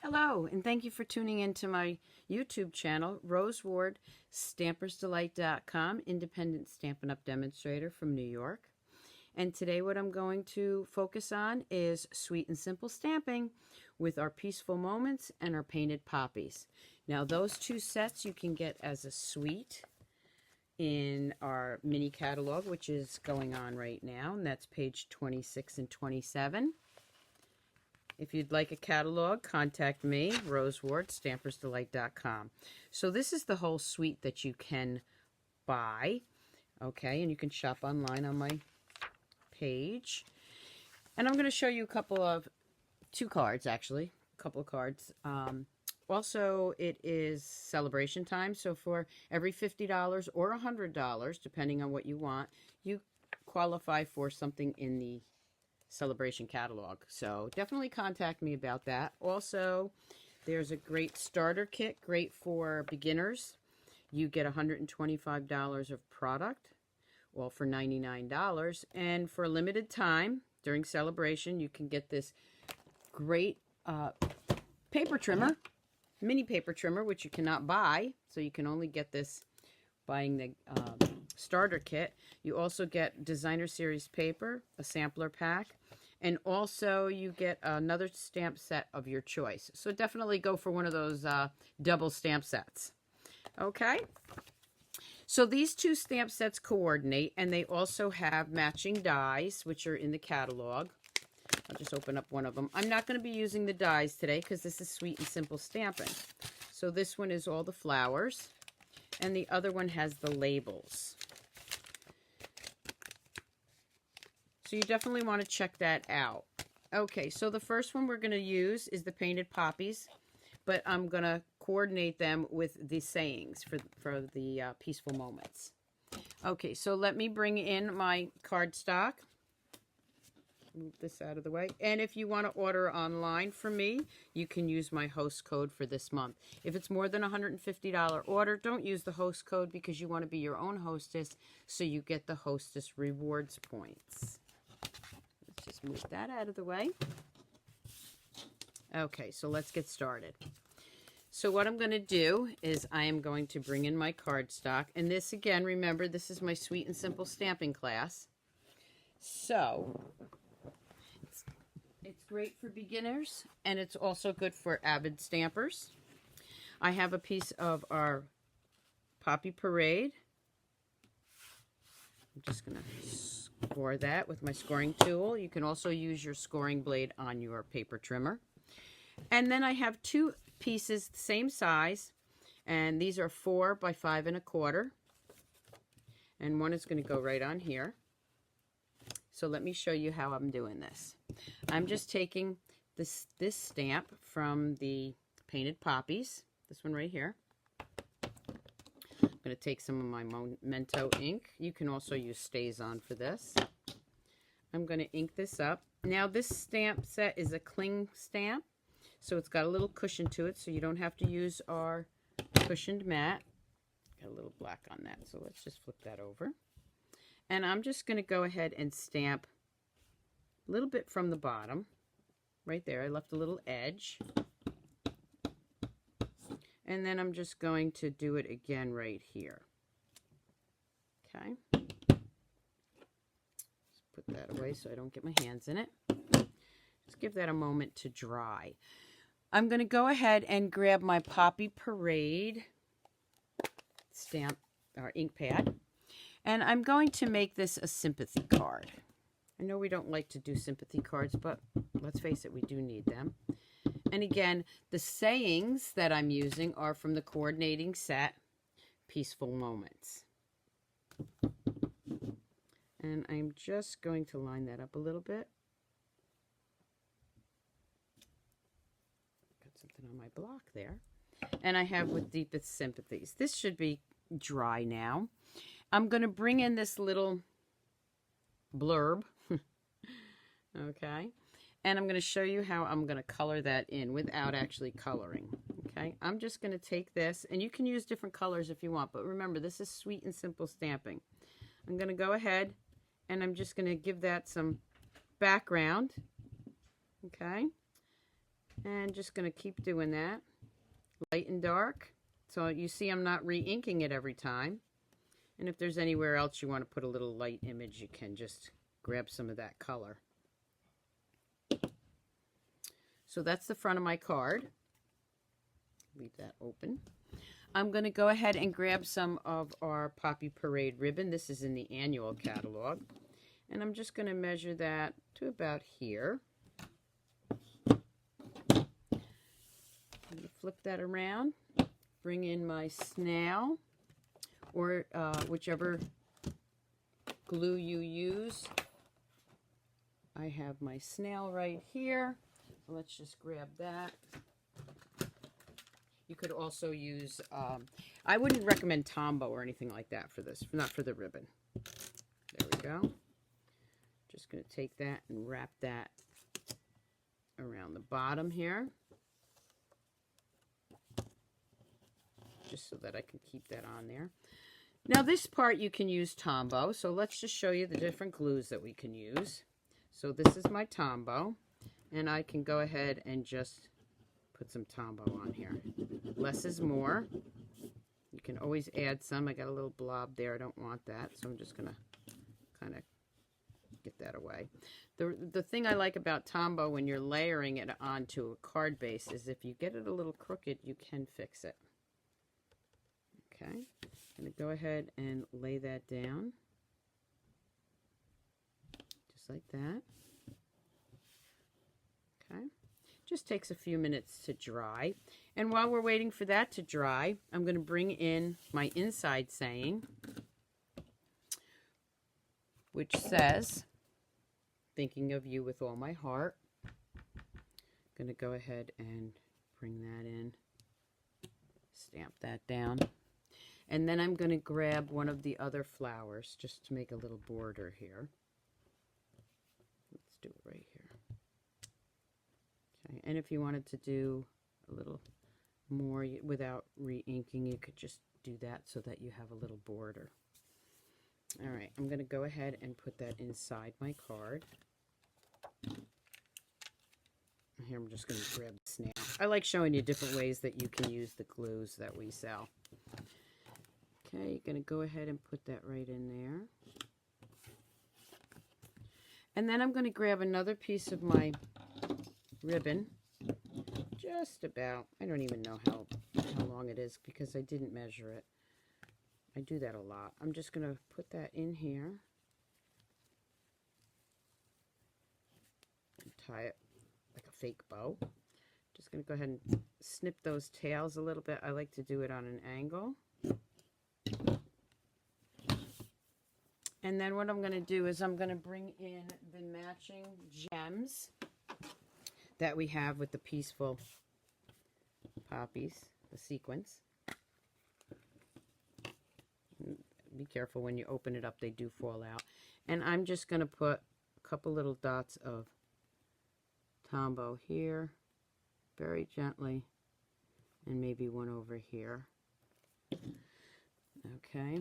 Hello, and thank you for tuning into my YouTube channel, Rose Ward, Stampersdelight.com, independent Stampin' Up! Demonstrator from New York. And today what I'm going to focus on is sweet and simple stamping with our Peaceful Moments and our Painted Poppies. Now those two sets you can get as a suite in our mini catalog, which is going on right now, and that's page 26 and 27. If you'd like a catalog, contact me, Rose Ward, Stampersdelight.com. So this is the whole suite that you can buy, okay, and you can shop online on my page. And I'm going to show you two cards, actually, a couple of cards. Also, it is celebration time, so for every $50 or $100, depending on what you want, you qualify for something in the celebration catalog. So definitely contact me about that. Also, there's a great starter kit, great for beginners. You get $125 of product, all for $99. And for a limited time during celebration, you can get this great paper trimmer, mini paper trimmer, which you cannot buy. So you can only get this buying the starter kit. You also get designer series paper, a sampler pack, and also you get another stamp set of your choice. So definitely go for one of those double stamp sets. Okay, so these two stamp sets coordinate, and they also have matching dies, which are in the catalog. I'll just open up one of them. I'm not going to be using the dies today because this is sweet and simple stamping. So this one is all the flowers, and the other one has the labels. So you definitely want to check that out. Okay, so the first one we're going to use is the Painted Poppies, but I'm going to coordinate them with the sayings for the Peaceful Moments. Okay, so let me bring in my cardstock. Move this out of the way. And if you want to order online from me, you can use my host code for this month. If it's more than a $150 order, don't use the host code because you want to be your own hostess, so you get the hostess rewards points. Let's just move that out of the way. Okay, so let's get started. So what I'm going to do is I am going to bring in my cardstock. And this, again, remember, this is my sweet and simple stamping class. So it's great for beginners, and it's also good for avid stampers. I have a piece of our Poppy Parade. I'm just going to score that with my scoring tool. You can also use your scoring blade on your paper trimmer. And then I have two pieces, same size, and these are 4 by 5 1/4. And one is going to go right on here. So let me show you how I'm doing this. I'm just taking this stamp from the Painted Poppies, this one right here. I'm going to take some of my Memento ink. You can also use StazOn for this. I'm going to ink this up. Now this stamp set is a cling stamp, so it's got a little cushion to it, so you don't have to use our cushioned mat. Got a little black on that, so let's just flip that over. And I'm just going to go ahead and stamp a little bit from the bottom. Right there, I left a little edge. And then I'm just going to do it again right here. Okay. Just put that away so I don't get my hands in it. Just give that a moment to dry. I'm going to go ahead and grab my Poppy Parade stamp or ink pad. And I'm going to make this a sympathy card. I know we don't like to do sympathy cards, but let's face it, we do need them. And again, the sayings that I'm using are from the coordinating set, Peaceful Moments. And I'm just going to line that up a little bit. Got something on my block there. And I have With Deepest Sympathies. This should be dry now. I'm going to bring in this little blurb, okay, and I'm going to show you how I'm going to color that in without actually coloring, okay. I'm just going to take this, and you can use different colors if you want, but remember, this is sweet and simple stamping. I'm going to go ahead, and I'm just going to give that some background, okay, And just going to keep doing that, light and dark. So you see I'm not re-inking it every time. And if there's anywhere else you want to put a little light image, you can just grab some of that color. So that's the front of my card. Leave that open. I'm going to go ahead and grab some of our Poppy Parade ribbon. This is in the annual catalog. And I'm just going to measure that to about here. Flip that around. Bring in my snail, or whichever glue you use. I have my snail right here. So let's just grab that. You could also use, I wouldn't recommend Tombow or anything like that for this, not for the ribbon. There we go. Just going to take that and wrap that around the bottom here. Just so that I can keep that on there. Now this part you can use Tombow, so let's just show you the different glues that we can use. So this is my Tombow, and I can go ahead and just put some Tombow on here. Less is more. You can always add some. I got a little blob there. I don't want that, so I'm just going to kind of get that away. The thing I like about Tombow when you're layering it onto a card base is if you get it a little crooked, you can fix it. Okay, I'm going to go ahead and lay that down. Just like that. Okay. Just takes a few minutes to dry. And while we're waiting for that to dry, I'm going to bring in my inside saying, which says, thinking of you with all my heart. I'm going to go ahead and bring that in, stamp that down. And then I'm going to grab one of the other flowers just to make a little border here. Let's do it right here. Okay, and if you wanted to do a little more without re-inking, you could just do that so that you have a little border. All right, I'm going to go ahead and put that inside my card. Here I'm just going to grab the snail. I like showing you different ways that you can use the glues that we sell. Okay, you're going to go ahead and put that right in there. And then I'm going to grab another piece of my ribbon. Just about, I don't even know how long it is because I didn't measure it. I do that a lot. I'm just going to put that in here. And tie it like a fake bow. Just going to go ahead and snip those tails a little bit. I like to do it on an angle. And then what I'm going to do is I'm going to bring in the matching gems that we have with the Peaceful Poppies, the sequins. Be careful when you open it up, they do fall out. And I'm just going to put a couple little dots of Tombow here, very gently, and maybe one over here. Okay,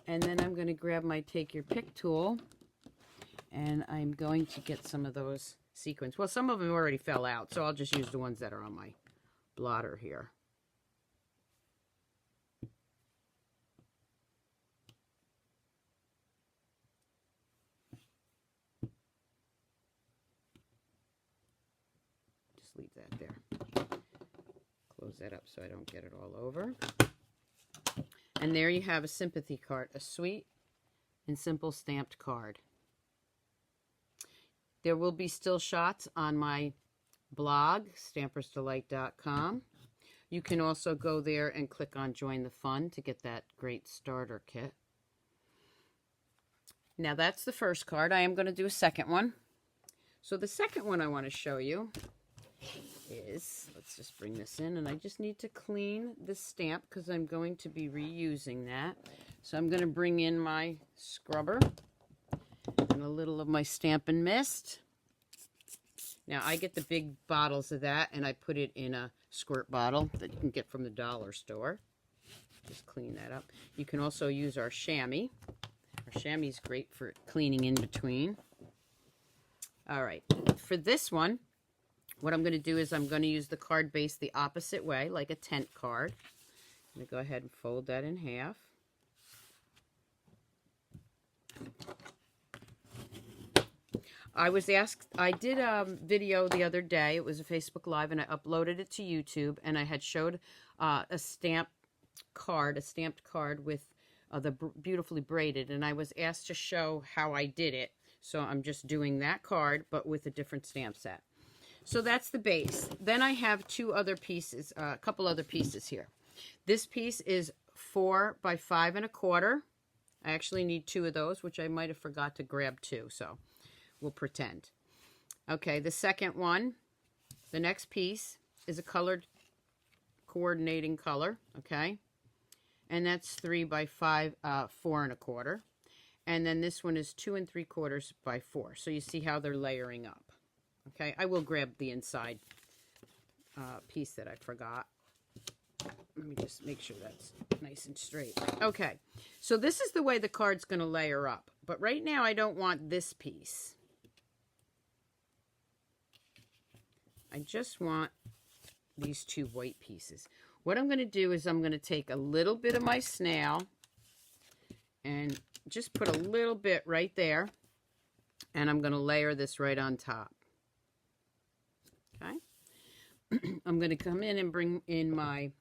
and then I'm going to grab my Take Your Pick tool, and I'm going to get some of those sequins. Well, some of them already fell out, so I'll just use the ones that are on my blotter here. Just leave that there. Close that up so I don't get it all over. And there you have a sympathy card, a sweet and simple stamped card. There will be still shots on my blog, Stampersdelight.com. You can also go there and click on Join the Fun to get that great starter kit. Now that's the first card. I am going to do a second one. So the second one I want to show you is, let's just bring this in, and I just need to clean the stamp because I'm going to be reusing that. So I'm going to bring in my scrubber and a little of my Stampin' Mist. Now I get the big bottles of that and I put it in a squirt bottle that you can get from the dollar store. Just clean that up. You can also use our chamois. Our chamois is great for cleaning in between. All right, for this one, What I'm going to do is I'm going to use the card base the opposite way, like a tent card. I'm going to go ahead and fold that in half. I was asked, I did a video the other day, it was a Facebook Live, and I uploaded it to YouTube, and I had showed a stamped card with the beautifully braided, and I was asked to show how I did it. So I'm just doing that card, but with a different stamp set. So that's the base. Then I have two other pieces, a couple other pieces here. This piece is 4 by 5 1/4. I actually need 2 of those, which I might have forgot to grab 2, so we'll pretend. Okay, the second one, the next piece is a colored coordinating color, okay? And that's 3 by 5, 4 1/4. And then this one is 2 3/4 by 4. So you see how they're layering up. Okay, I will grab the inside piece that I forgot. Let me just make sure that's nice and straight. Okay, so this is the way the card's going to layer up. But right now I don't want this piece. I just want these 2 white pieces. What I'm going to do is I'm going to take a little bit of my snail and just put a little bit right there. And I'm going to layer this right on top. Okay. I'm going to come in and bring in my,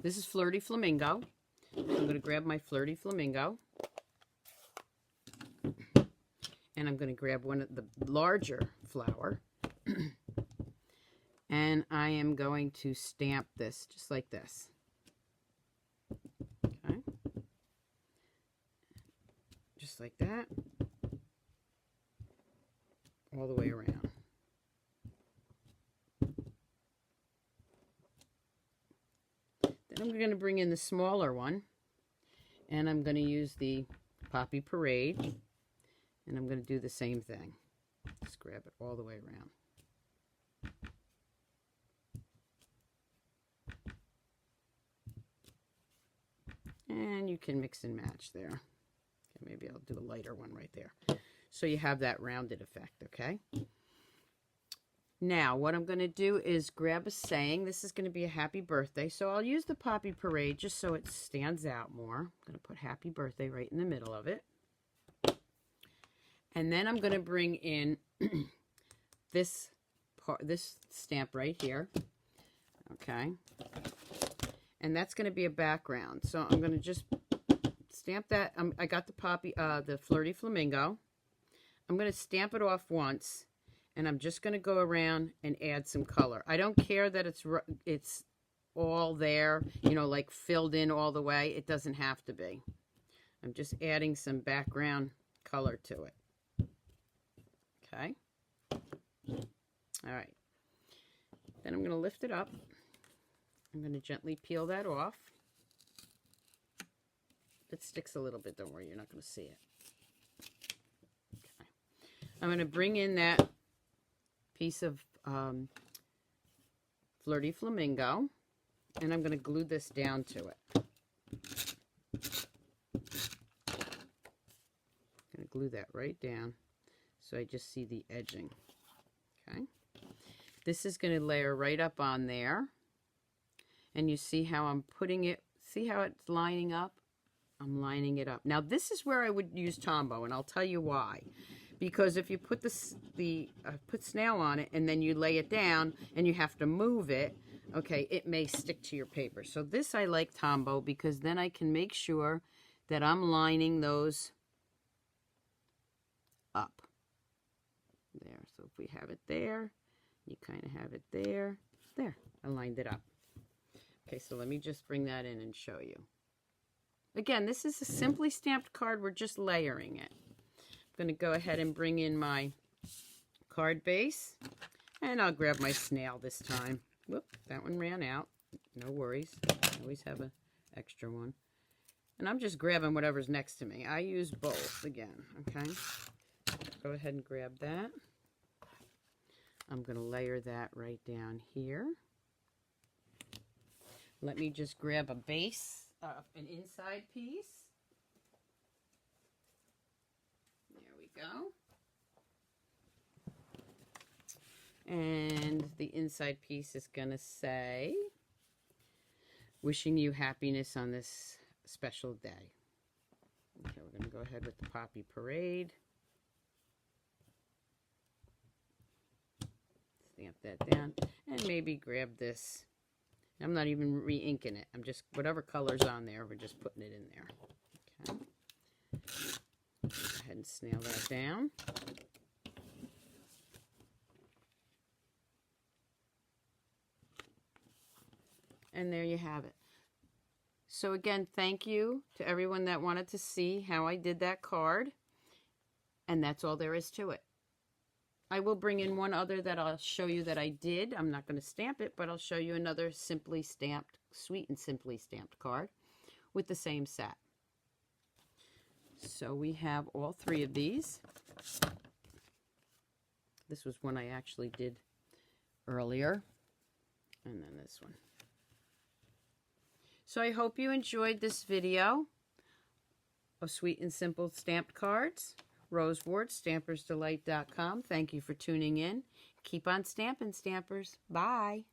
this is Flirty Flamingo. I'm going to grab my Flirty Flamingo. And I'm going to grab one of the larger flower. And I am going to stamp this just like this. Okay. Just like that. All the way around. Then I'm going to bring in the smaller one, and I'm going to use the Poppy Parade, and I'm going to do the same thing. Just grab it all the way around. And you can mix and match there. Okay, maybe I'll do a lighter one right there. So you have that rounded effect, okay? Now, what I'm going to do is grab a saying. This is going to be a happy birthday. So I'll use the Poppy Parade just so it stands out more. I'm going to put happy birthday right in the middle of it. And then I'm going to bring in this stamp right here. Okay. And that's going to be a background. So I'm going to just stamp that. I got the Poppy, the Flirty Flamingo. I'm going to stamp it off once. And I'm just going to go around and add some color. I don't care that it's all there, you know, like filled in all the way. It doesn't have to be. I'm just adding some background color to it. Okay. All right. Then I'm going to lift it up. I'm going to gently peel that off. If it sticks a little bit, don't worry, you're not going to see it. Okay. I'm going to bring in that piece of Flirty Flamingo, and I'm going to glue this down to it. I'm going to glue that right down so I just see the edging. Okay. This is going to layer right up on there, and you see how I'm putting it, see how it's lining up? I'm lining it up. Now this is where I would use Tombow, and I'll tell you why. Because if you put put snail on it and then you lay it down and you have to move it, okay, it may stick to your paper. So this I like Tombow because then I can make sure that I'm lining those up. There, so if we have it there, you kind of have it there. There, I lined it up. Okay, so let me just bring that in and show you. Again, this is a simply stamped card. We're just layering it. I'm going to go ahead and bring in my card base, and I'll grab my snail this time. Whoop, that one ran out. No worries. I always have an extra one. And I'm just grabbing whatever's next to me. I use both again, okay? Go ahead and grab that. I'm going to layer that right down here. Let me just grab a base, an inside piece. There we go. And the inside piece is going to say, wishing you happiness on this special day. Okay, we're going to go ahead with the Poppy Parade. Stamp that down. And maybe grab this. I'm not even re-inking it. I'm just, whatever color's on there, we're just putting it in there. Okay. Go ahead and snail that down. And there you have it. So again, thank you to everyone that wanted to see how I did that card. And that's all there is to it. I will bring in one other that I'll show you that I did. I'm not going to stamp it, but I'll show you another simply stamped, sweet and simply stamped card with the same set. So we have all three of these. This was one I actually did earlier. And then this one. So I hope you enjoyed this video of sweet and simple stamped cards. Rose Ward, Stampersdelight.com. Thank you for tuning in. Keep on stamping, Stampers. Bye.